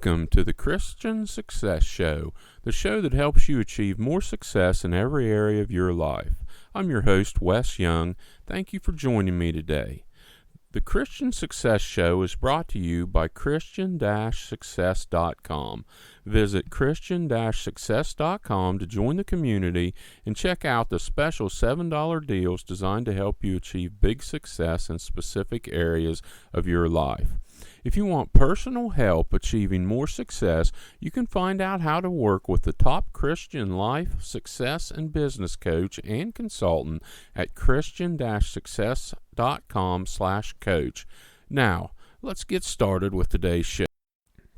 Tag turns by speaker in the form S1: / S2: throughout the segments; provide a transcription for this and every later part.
S1: Welcome to the Christian Success Show, the show that helps you achieve more success in every area of your life. I'm your host, Wes Young. Thank you for joining me today. The Christian Success Show is brought to you by Christian-Success.com. Visit Christian-Success.com to join the community and check out the special $7 deals designed to help you achieve big success in specific areas of your life. If you want personal help achieving more success, you can find out how to work with the top Christian life, success, and business coach and consultant at Christian-Success.com/coach. Now, let's get started with today's show.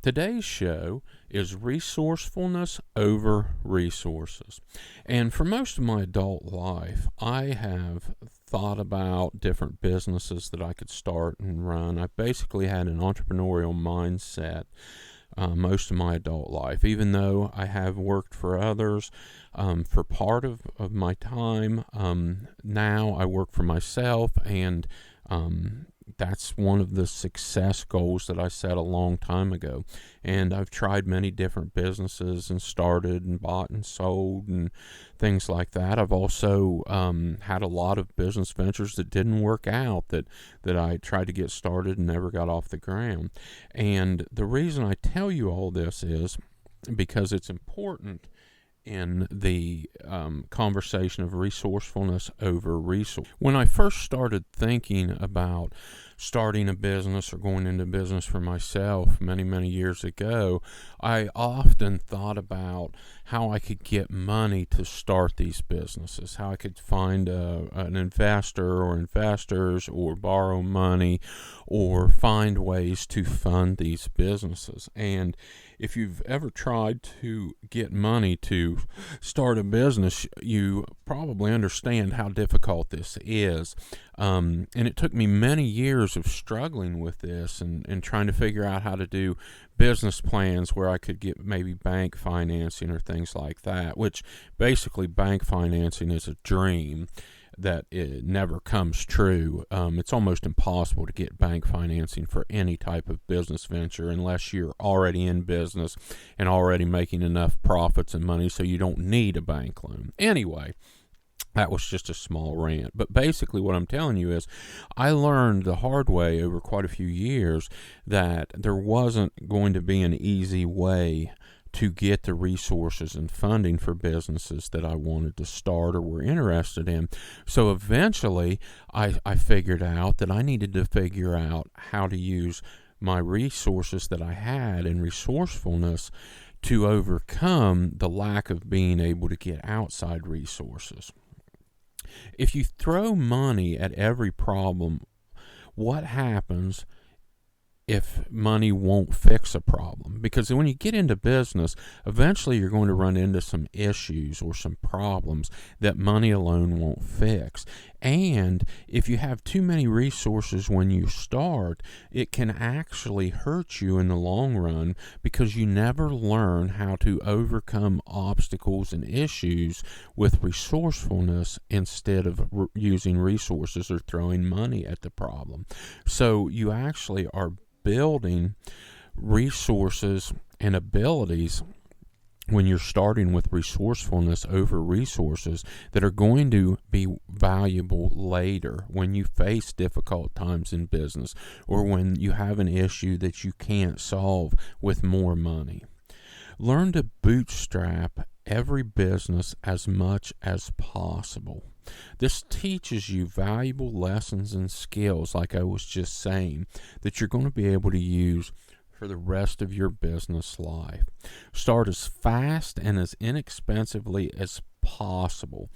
S1: Today's show is resourcefulness over resources. And for most of my adult life, I have thought about different businesses that I could start and run. I basically had an entrepreneurial mindset most of my adult life, even though I have worked for others for part of my time. Now I work for myself, and that's one of the success goals that I set a long time ago. And I've tried many different businesses and started and bought and sold and things like that. I've also had a lot of business ventures that didn't work out, that I tried to get started and never got off the ground. And the reason I tell you all this is because it's important in the conversation of resourcefulness over resource. When I first started thinking about starting a business or going into business for myself many years ago, I often thought about how I could get money to start these businesses, how I could find an investor or investors or borrow money or find ways to fund these businesses. And if you've ever tried to get money to start a business, you probably understand how difficult this is. And it took me many years of struggling with this and trying to figure out how to do business plans where I could get maybe bank financing or things like that, which basically bank financing is a dream that it never comes true. It's almost impossible to get bank financing for any type of business venture unless you're already in business and already making enough profits and money so you don't need a bank loan. Anyway, that was just a small rant. But basically what I'm telling you is I learned the hard way over quite a few years that there wasn't going to be an easy way to get the resources and funding for businesses that I wanted to start or were interested in. So eventually I figured out that I needed to figure out how to use my resources that I had and resourcefulness to overcome the lack of being able to get outside resources. If you throw money at every problem, what happens if money won't fix a problem? Because when you get into business, eventually you're going to run into some issues or some problems that money alone won't fix. And if you have too many resources when you start, it can actually hurt you in the long run because you never learn how to overcome obstacles and issues with resourcefulness instead of using resources or throwing money at the problem. So you actually are building resources and abilities when you're starting with resourcefulness over resources that are going to be valuable later when you face difficult times in business or when you have an issue that you can't solve with more money. Learn to bootstrap every business as much as possible. This teaches you valuable lessons and skills, like I was just saying, that you're going to be able to use for the rest of your business life. Start as fast and as inexpensively as possible.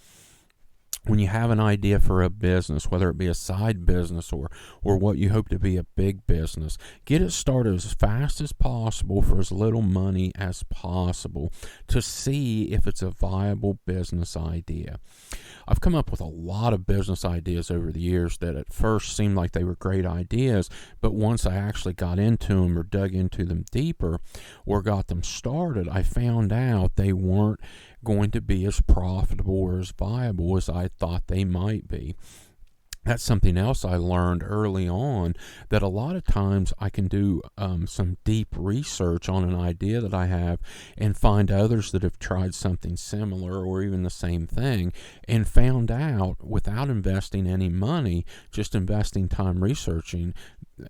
S1: When you have an idea for a business, whether it be a side business or what you hope to be a big business, get it started as fast as possible for as little money as possible to see if it's a viable business idea. I've come up with a lot of business ideas over the years that at first seemed like they were great ideas, but once I actually got into them or dug into them deeper or got them started, I found out they weren't going to be as profitable or as viable as I thought they might be. That's something else I learned early on, that a lot of times I can do some deep research on an idea that I have and find others that have tried something similar or even the same thing, and found out without investing any money, just investing time researching,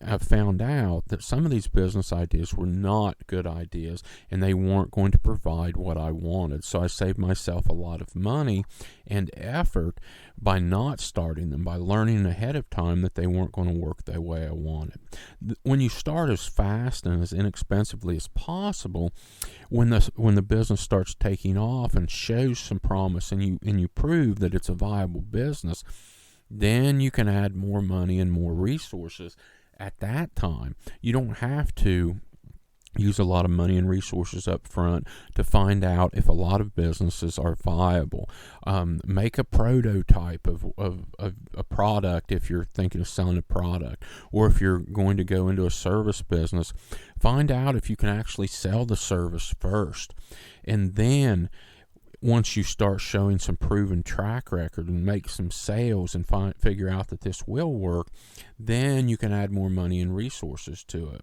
S1: I've found out that some of these business ideas were not good ideas and they weren't going to provide what I wanted. So I saved myself a lot of money and effort by not starting them, by learning ahead of time that they weren't going to work the way I wanted. When you start as fast and as inexpensively as possible, when the business starts taking off and shows some promise, and you prove that it's a viable business, then you can add more money and more resources at that time. You don't have to use a lot of money and resources up front to find out if a lot of businesses are viable. Make a prototype of a product if you're thinking of selling a product, or if you're going to go into a service business, find out if you can actually sell the service first. And then once you start showing some proven track record and make some sales and figure out that this will work, then you can add more money and resources to it.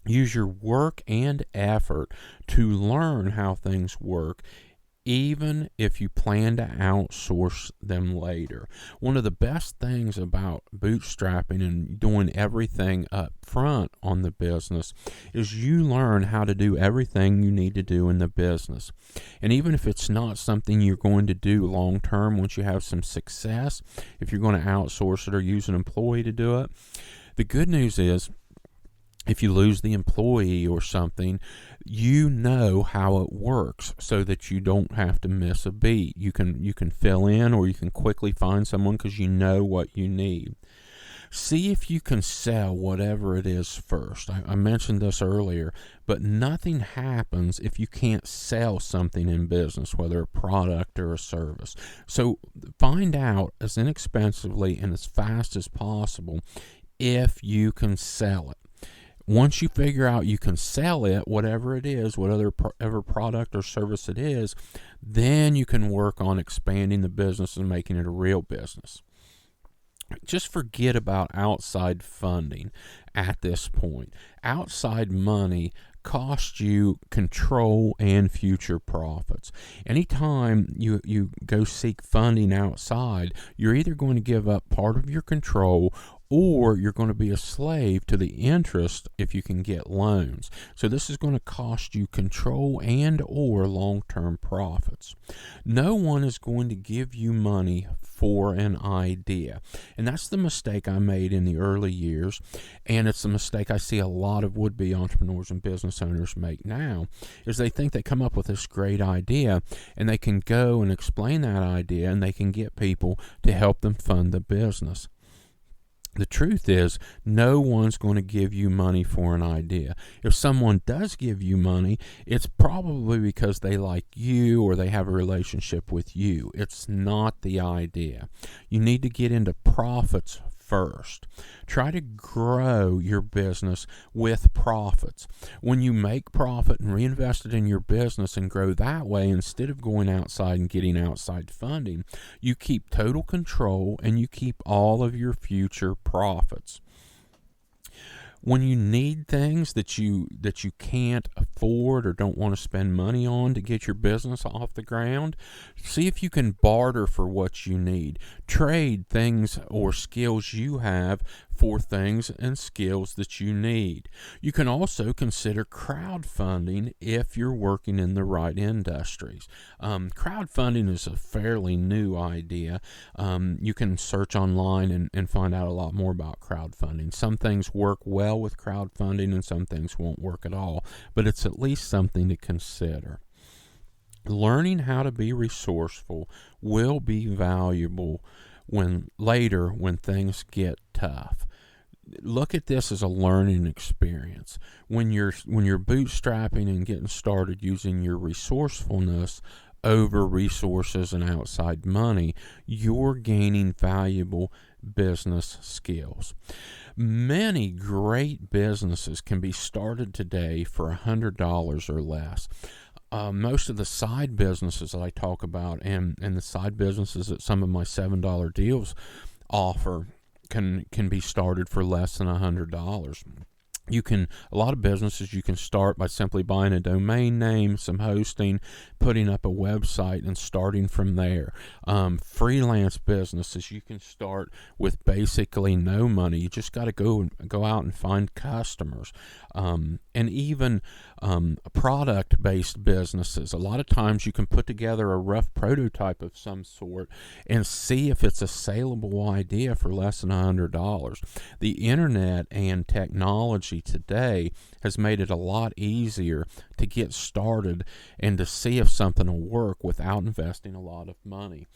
S1: Use your work and effort to learn how things work, even if you plan to outsource them later. One of the best things about bootstrapping and doing everything up front on the business is you learn how to do everything you need to do in the business. And even if it's not something you're going to do long term, once you have some success, if you're going to outsource it or use an employee to do it, the good news is, if you lose the employee or something, you know how it works so that you don't have to miss a beat. You can fill in, or you can quickly find someone because you know what you need. See if you can sell whatever it is first. I mentioned this earlier, but nothing happens if you can't sell something in business, whether a product or a service. So find out as inexpensively and as fast as possible if you can sell it. Once you figure out you can sell it, whatever it is, whatever product or service it is, then you can work on expanding the business and making it a real business. Just forget about outside funding at this point. Outside money costs you control and future profits. Anytime you go seek funding outside, you're either going to give up part of your control, or you're going to be a slave to the interest if you can get loans. So this is going to cost you control and or long-term profits. No one is going to give you money for an idea. And that's the mistake I made in the early years, and it's the mistake I see a lot of would-be entrepreneurs and business owners make now, is they think they come up with this great idea and they can go and explain that idea and they can get people to help them fund the business. The truth is, no one's going to give you money for an idea. If someone does give you money, it's probably because they like you or they have a relationship with you. It's not the idea. You need to get into profits first. Try to grow your business with profits. When you make profit and reinvest it in your business and grow that way, instead of going outside and getting outside funding, you keep total control and you keep all of your future profits. When you need things that you can't afford or don't want to spend money on to get your business off the ground, see if you can barter for what you need. Trade things or skills you have for things and skills that you need. You can also consider crowdfunding if you're working in the right industries. Crowdfunding is a fairly new idea. You can search online and find out a lot more about crowdfunding. Some things work well with crowdfunding and some things won't work at all, but it's at least something to consider. Learning how to be resourceful will be valuable when things get tough. Look at this as a learning experience. When you're bootstrapping and getting started using your resourcefulness over resources and outside money, you're gaining valuable business skills. Many great businesses can be started today for $100 or less. Most of the side businesses that I talk about and the side businesses at some of my $7 deals offer can be started for less than $100. A lot of businesses you can start by simply buying a domain name, some hosting, putting up a website, and starting from there. Freelance businesses, you can start with basically no money. You just got to go out and find customers. And even product-based businesses, a lot of times you can put together a rough prototype of some sort and see if it's a saleable idea for less than $100. The internet and technology today has made it a lot easier to get started and to see if something will work without investing a lot of money.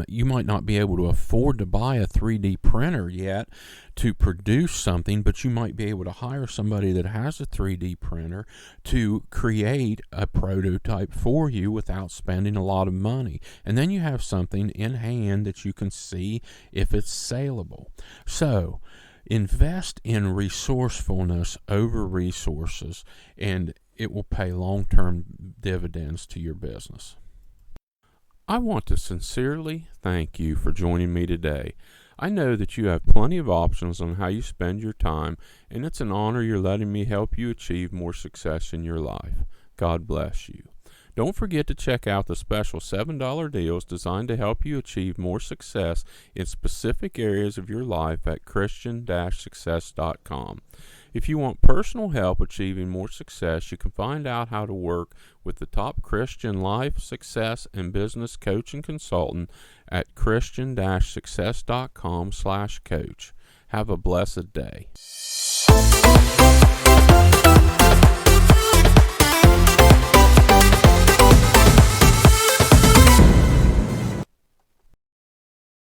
S1: You might not be able to afford to buy a 3D printer yet to produce something, but you might be able to hire somebody that has a 3D printer to create a prototype for you without spending a lot of money. And then you have something in hand that you can see if it's saleable. So, invest in resourcefulness over resources, and it will pay long-term dividends to your business. I want to sincerely thank you for joining me today. I know that you have plenty of options on how you spend your time, and it's an honor you're letting me help you achieve more success in your life. God bless you. Don't forget to check out the special $7 deals designed to help you achieve more success in specific areas of your life at Christian-success.com. If you want personal help achieving more success, you can find out how to work with the top Christian life, success, and business coach and consultant at Christian-success.com/coach. Have a blessed day.